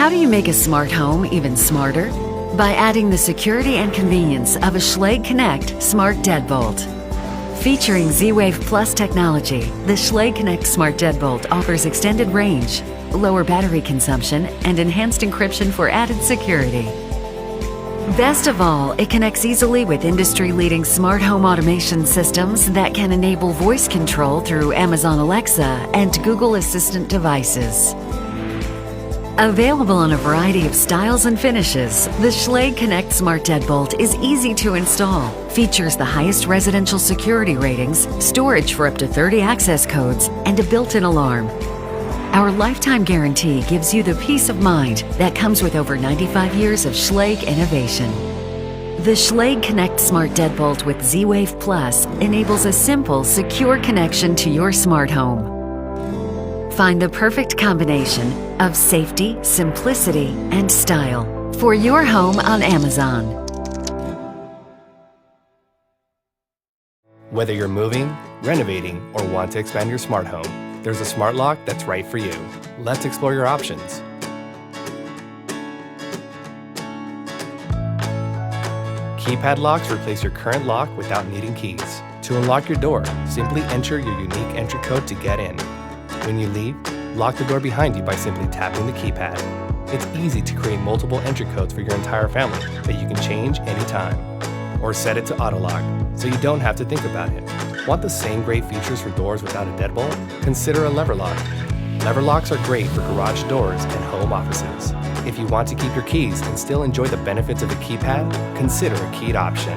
How do you make a smart home even smarter? By adding the security and convenience of a Schlage Connect Smart Deadbolt. Featuring Z-Wave Plus technology, the Schlage Connect Smart Deadbolt offers extended range, lower battery consumption, and enhanced encryption for added security. Best of all, it connects easily with industry-leading smart home automation systems that can enable voice control through Amazon Alexa and Google Assistant devices. Available in a variety of styles and finishes, the Schlage Connect Smart Deadbolt is easy to install, features the highest residential security ratings, storage for up to 30 access codes, and a built-in alarm. Our lifetime guarantee gives you the peace of mind that comes with over 95 years of Schlage innovation. The Schlage Connect Smart Deadbolt with Z-Wave Plus enables a simple, secure connection to your smart home. Find the perfect combination of safety, simplicity, and style for your home on Amazon. Whether you're moving, renovating, or want to expand your smart home, there's a smart lock that's right for you. Let's explore your options. Keypad locks replace your current lock without needing keys. To unlock your door, simply enter your unique entry code to get in. When you leave, lock the door behind you by simply tapping the keypad. It's easy to create multiple entry codes for your entire family that you can change anytime. Or set it to auto lock, so you don't have to think about it. Want the same great features for doors without a deadbolt? Consider a lever lock. Lever locks are great for garage doors and home offices. If you want to keep your keys and still enjoy the benefits of a keypad, consider a keyed option.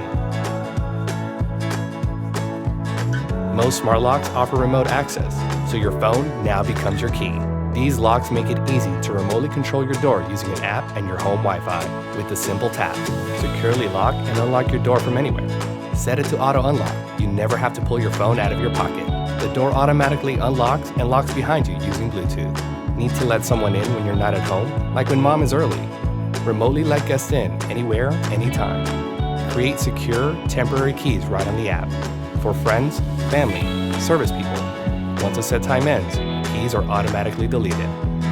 Most smart locks offer remote access, so your phone now becomes your key. These locks make it easy to remotely control your door using an app and your home Wi-Fi with a simple tap. Securely lock and unlock your door from anywhere. Set it to auto unlock. You never have to pull your phone out of your pocket. The door automatically unlocks and locks behind you using Bluetooth. Need to let someone in when you're not at home? Like when mom is early. Remotely let guests in anywhere, anytime. Create secure, temporary keys right on the app. For friends, family, service people. Once a set time ends, keys are automatically deleted.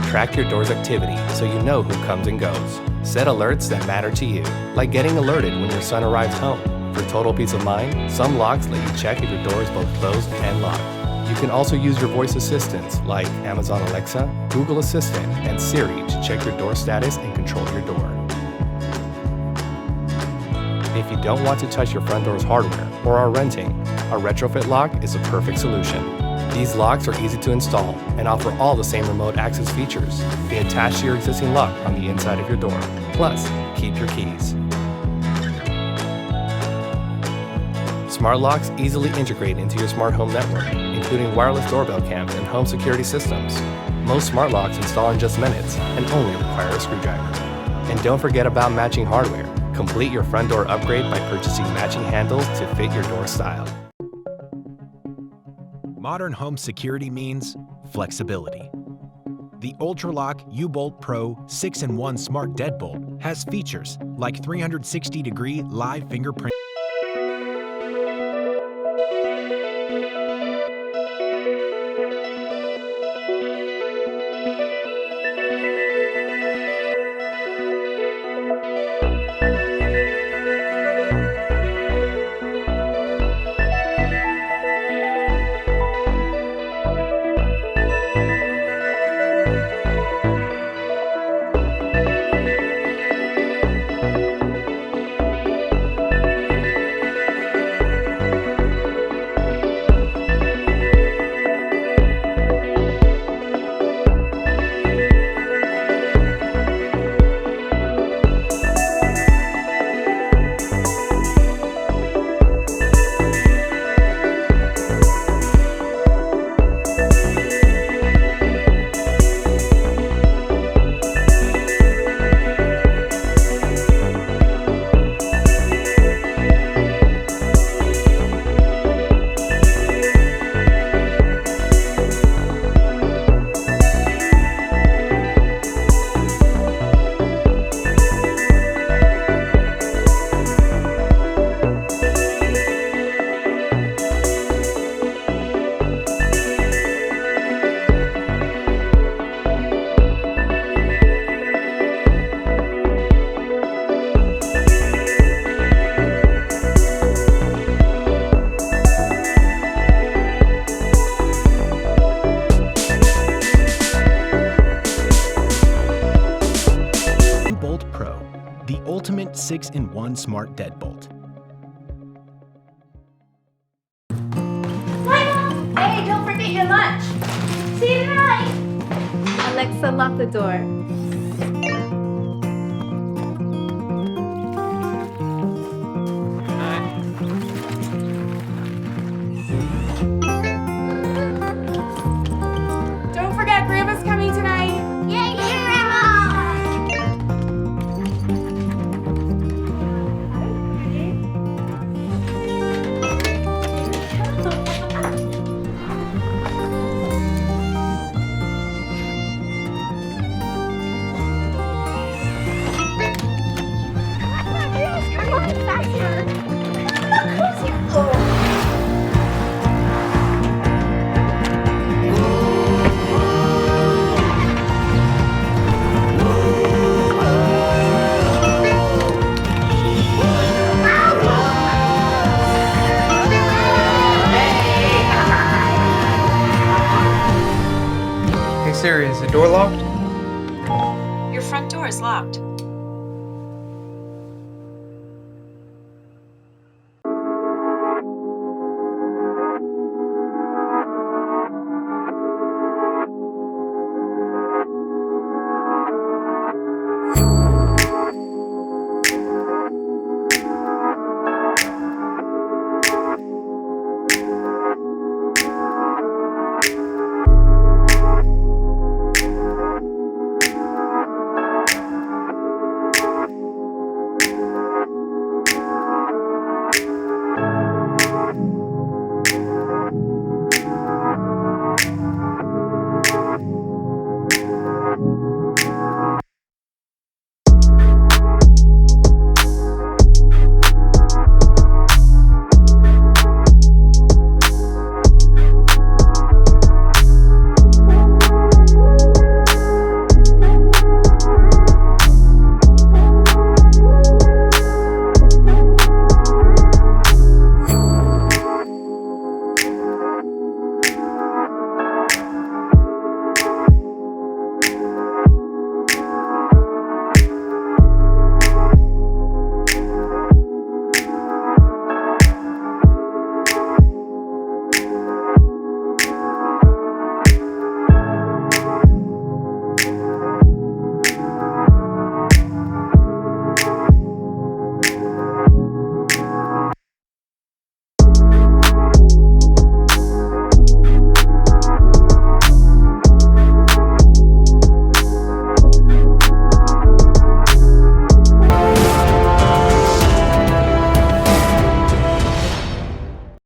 Track your door's activity so you know who comes and goes. Set alerts that matter to you, like getting alerted when your son arrives home. For total peace of mind, some locks let you check if your door is both closed and locked. You can also use your voice assistants like Amazon Alexa, Google Assistant, and Siri to check your door status and control your door. If you don't want to touch your front door's hardware or are renting, a retrofit lock is a perfect solution. These locks are easy to install and offer all the same remote access features. They attach to your existing lock on the inside of your door. Plus, keep your keys. Smart locks easily integrate into your smart home network, including wireless doorbell cams and home security systems. Most smart locks install in just minutes and only require a screwdriver. And don't forget about matching hardware. Complete your front door upgrade by purchasing matching handles to fit your door style. Modern home security means flexibility. The UltraLock U-Bolt Pro 6-in-1 Smart Deadbolt has features like 360-degree live fingerprint 6-in-1 Smart Deadbolt. Hey, don't forget your lunch. See you tonight. Alexa, lock the door. Don't forget, Grandma's coming tonight. Yay, Grandma! Hey Siri, is the door locked? Your front door is locked.